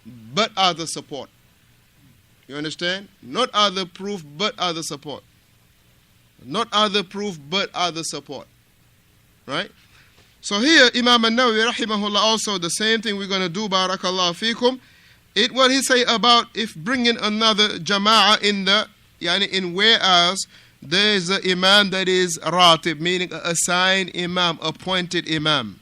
but other support. You understand? Not other proof, but other support. Not other proof, but other support. Right? So here, Imam An-Nawawi rahimahullah also, the same thing we're going to do, barakallahu fikum. What he say about if bringing another jama'ah in whereas there is an imam that is ratib, meaning a assigned imam, appointed imam,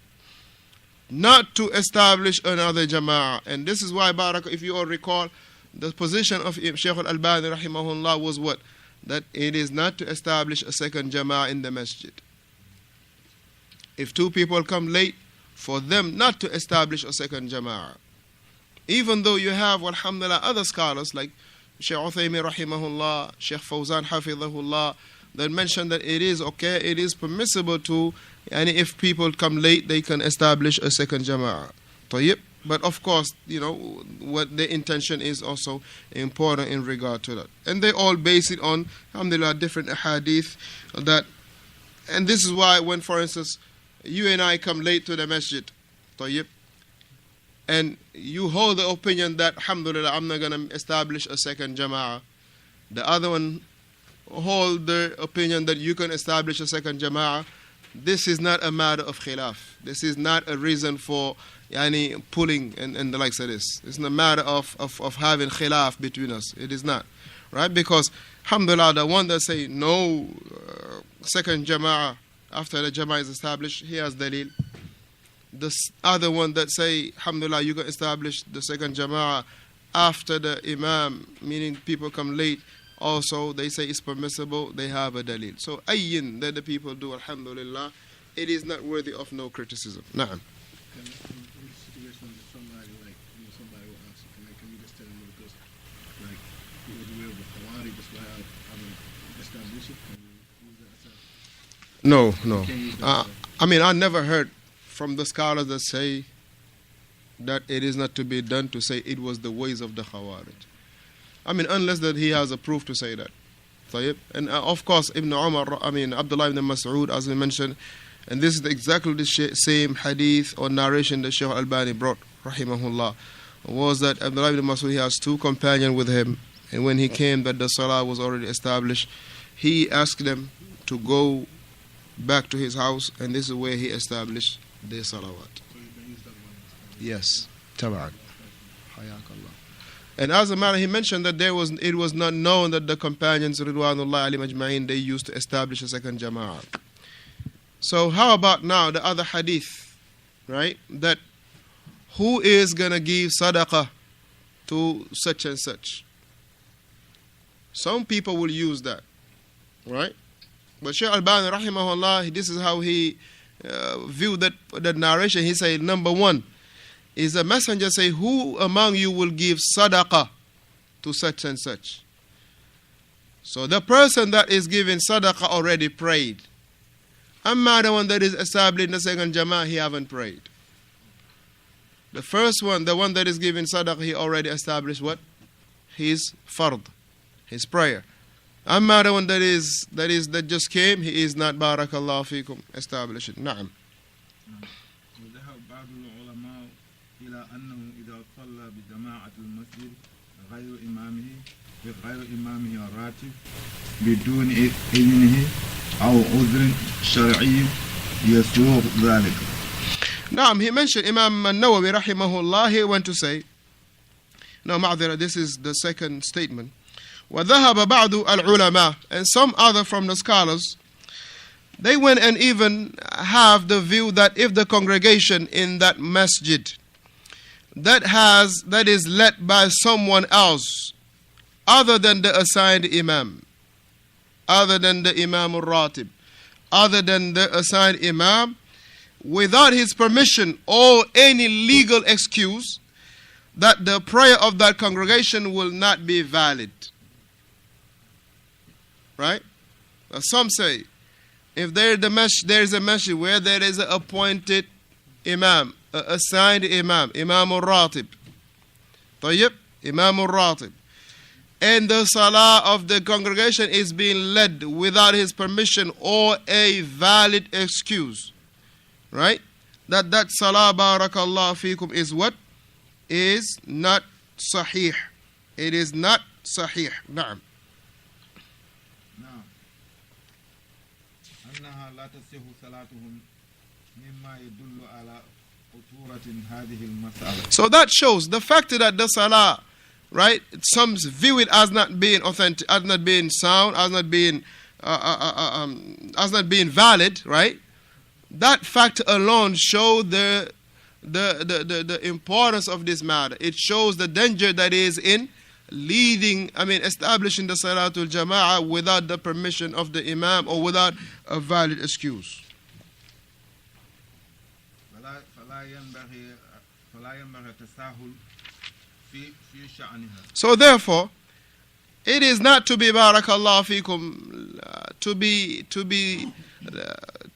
not to establish another jama'ah. And this is why, if you all recall, the position of Shaykh al-Albani rahimahullah was what? That it is not to establish a second jama'ah in the masjid. If two people come late, for them not to establish a second jama'ah. Even though you have, alhamdulillah, other scholars like Shaykh Uthaymeen rahimahullah, Shaykh Fawzaan hafidhahullah, that mention that it is okay, it is permissible to, and if people come late, they can establish a second jama'ah. طيب. But of course, what the intention is also important in regard to that. And they all base it on, alhamdulillah, different hadith that, and this is why when, for instance, you and I come late to the masjid, طيب, and you hold the opinion that, alhamdulillah, I'm not going to establish a second jama'ah. The other one hold the opinion that you can establish a second jama'ah. This is not a matter of khilaf. This is not a reason for pulling and the likes of this. It's not a matter of having khilaf between us. It is not. Right? Because, alhamdulillah, the one that say no second jama'ah after the jama'ah is established, he has dalil. The other one that say, alhamdulillah, you can establish the second jama'ah after the imam, meaning people come late, also they say it's permissible, they have a dalil. So ayyin that the people do, alhamdulillah, it is not worthy of no criticism. Na'am. No. I never heard from the scholars that say that it is not to be done to say it was the ways of the Khawarij. Unless that he has a proof to say that. And of course, Abdullah ibn Mas'ud, as we mentioned, and this is exactly the same hadith or narration that Shaykh al-Albani brought, rahimahullah, was that Abdullah ibn Mas'ud, he has two companions with him, and when he came that the salah was already established, he asked them to go back to his house, and this is where he established the salawat. Yes, tab'an. Hayakallah. And as a matter, he mentioned that it was not known that the companions, Ridwanullah alayhim ajma'in, they used to establish a second jama'ah. So how about now the other hadith, right? That who is going to give sadaqah to such and such? Some people will use that, right? But Shaykh Albani rahimahullah, this is how he viewed that narration. He said, number one, is the messenger say, who among you will give sadaqah to such and such? So the person that is giving sadaqah already prayed. Amma the one that is established in the second jama'ah, he haven't prayed. The first one, the one that is giving sadaqah, he already established what? His fard, his prayer. Amma the one that just came, he is not, barakallahu fikum, established. Na'am. إلى أنه إذا صلى بجماعة المسجد غير إمامه الراتب بدون إذنه أو عذر شرعي يسوغ ذلك. Now he mentioned Imam An-Nawawi rahimahullah, he went to say, no, ma'adhira, this is the second statement. وَذَهَبَ بَعْضُ الْعُلَمَاء, and some other from the scholars, they went and even have the view that if the congregation in that masjid that is led by someone else other than the assigned imam, other than the imam al-ratib, other than the assigned imam, without his permission or any legal excuse, that the prayer of that congregation will not be valid. Right? Now some say, if there is a masjid where there is an appointed imam, assigned imam, imam al-ratib, طيب, imam al-ratib, and the salah of the congregation is being led without his permission or a valid excuse, right? That salah, barakallahu fikum, is what? is not sahih. It is not sahih. Na'am. نعم أنها لا تصح صلاتهم مما يدل على خطورة هذه المسألة. So that shows the fact that the salah, right, some view it as not being authentic, as not being sound, as not being valid, right? That fact alone shows the importance of this matter. It shows the danger that is in establishing the Salatul Jama'ah without the permission of the Imam or without a valid excuse. So therefore, it is not to be barakallahu fikum to be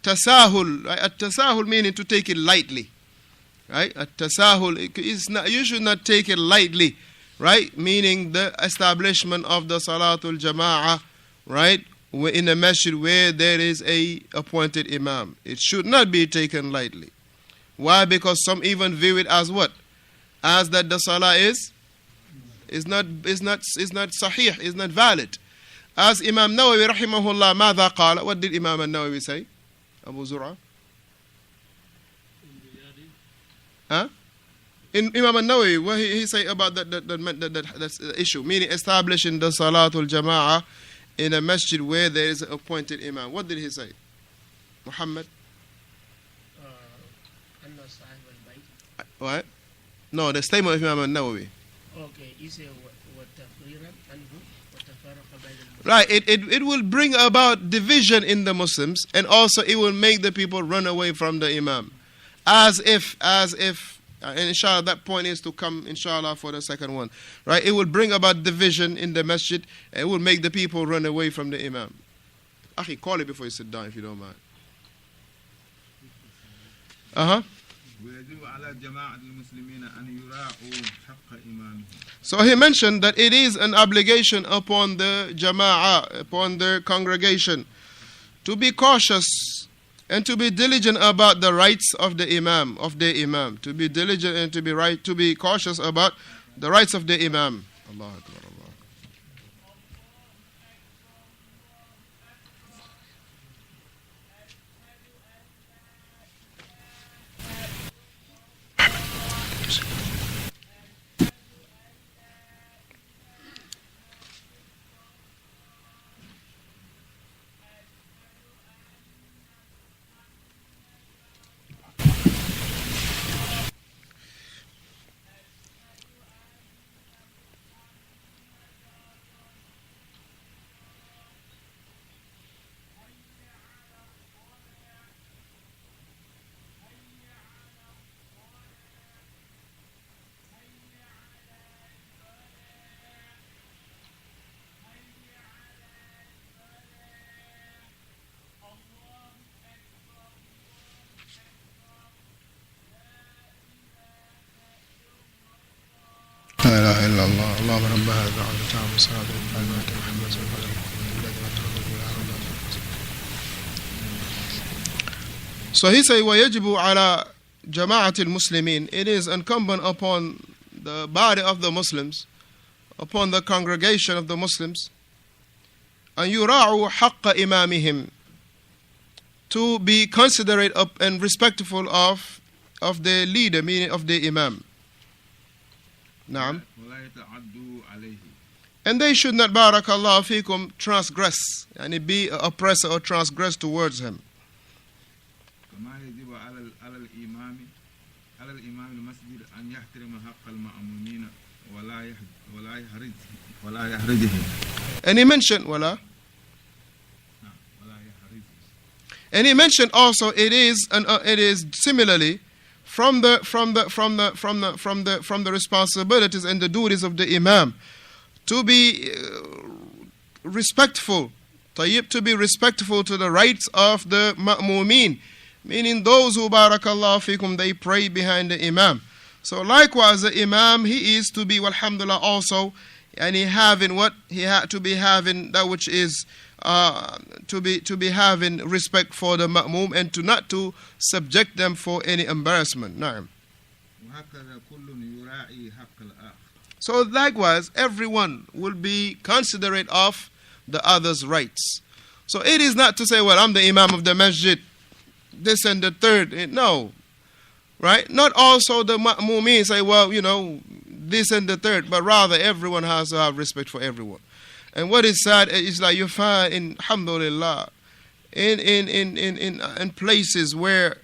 tasahul. Right? At-tasahul meaning to take it lightly. Right? At-tasahul is not, you should not take it lightly. Right? Meaning the establishment of the Salatul Jama'ah, right? In a masjid where there is a appointed Imam. It should not be taken lightly. Why? Because some even view it as what? As that the Salah is not sahih, is not valid. As Imam Nawawi rahimahullah, ماذا قال? What did Imam Nawawi say? Abu Zur'a? Huh? In Imam Nawawi, what he say about that issue, meaning establishing the Salatul Jama'ah in a masjid where there is an appointed Imam. What did he say? Muhammad? What? No, the statement of Imam Nawawi. Okay, he said right, it will bring about division in the Muslims, and also it will make the people run away from the Imam. As if and inshallah that point is to come inshallah for the second one. Right? It will bring about division in the masjid, and it will make the people run away from the Imam. Akhi, call it before you sit down if you don't mind. So he mentioned that it is an obligation upon the jama'ah, upon the congregation, to be cautious and to be diligent about the rights of the Imam, to be diligent and to be cautious about the rights of the Imam. Allahu Akbar, Allah. لا إله إلا الله اللهم رب هذا الدعوة التامة والصلاة والسلام على محمد صلى الله عليه وسلم. So he says, وَيَجِبُ عَلَى جَمَاعَةِ الْمُسْلِمِينَ. It is incumbent upon the body of the Muslims, upon the congregation of the Muslims, أَن يُرَاعُوا حَقَّ إِمَامِهِمْ, to be considerate of and respectful of the leader, meaning of the Imam. Naam. And they should not, barakallahu fikum, transgress, and be an oppressor or transgress towards him. And he mentioned, and he mentioned also it is similarly from the responsibilities and the duties of the Imam to be respectful, to be respectful to the rights of the ma'mumeen, meaning those who, barakallahu fikum, they pray behind the Imam. So likewise the Imam, he is to be, alhamdulillah, also, and he having what he had to be having, that which is to be having respect for the ma'mum, and not to subject them for any embarrassment. Naam. وهكذا كل يراعي حق الآخر. So likewise, everyone will be considerate of the other's rights. So it is not to say, well, I'm the imam of the masjid, this and the third. No. Right? Not also the mu'min say, well, you know, this and the third, but rather everyone has to have respect for everyone. And what is sad is like you find in, alhamdulillah, in places where,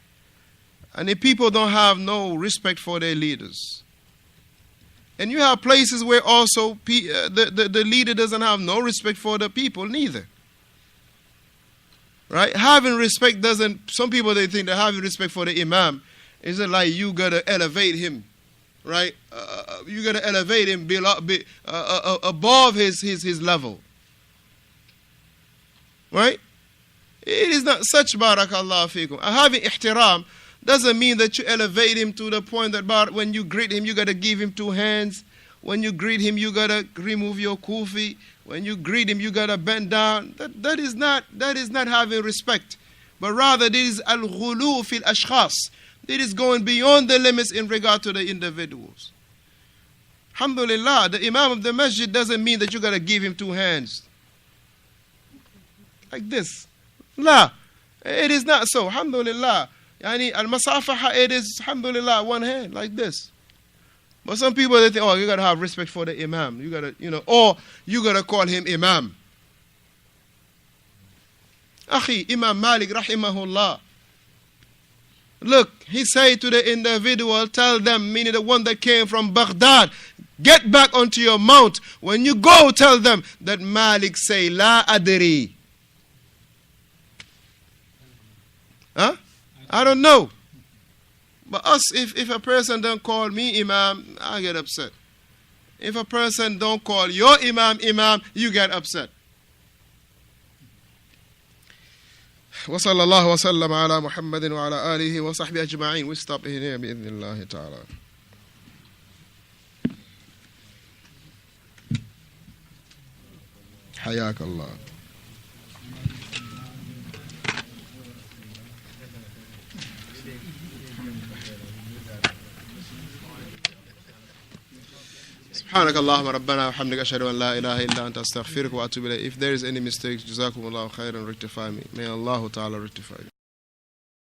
and the people don't have no respect for their leaders. And you have places where also the leader doesn't have no respect for the people neither. Right? Having respect doesn't, some people they think that having respect for the imam is like you gotta elevate him. Right? You gotta elevate him above his level. Right? It is not such, barakallahu fikum. Having ihtiram doesn't mean that you elevate him to the point that when you greet him, you got to give him 2 hands. When you greet him, you got to remove your kufi. When you greet him, you got to bend down. That is not having respect. But rather, this is al-ghulu fil ashkhas. It is going beyond the limits in regard to the individuals. Alhamdulillah, the imam of the masjid doesn't mean that you got to give him 2 hands. Like this. La. It is not so. Alhamdulillah. Yani al-masafaha, it is, alhamdulillah, 1 hand, like this. But some people, they think, oh, you got to have respect for the imam. You got to, you know, or you got to call him imam. Akhi, Imam Malik, rahimahullah. Look, he said to the individual, tell them, meaning the one that came from Baghdad, get back onto your mount. When you go, tell them that Malik say, la adri. Huh? I don't know. But us, if a person don't call me imam, I get upset. If a person don't call your imam, you get upset. وصلى الله وسلم على محمد وعلى آله وصحبه أجمعين. We stop here بإذن الله تعالى. حياك الله. سبحانك اللهم ربنا وحمدك أشهد أن لا إله إلا أنت أستغفرك وأتوب إليك. If there is any mistake, جزاكم الله خيرا, rectify me. May Allah Ta'ala rectify you.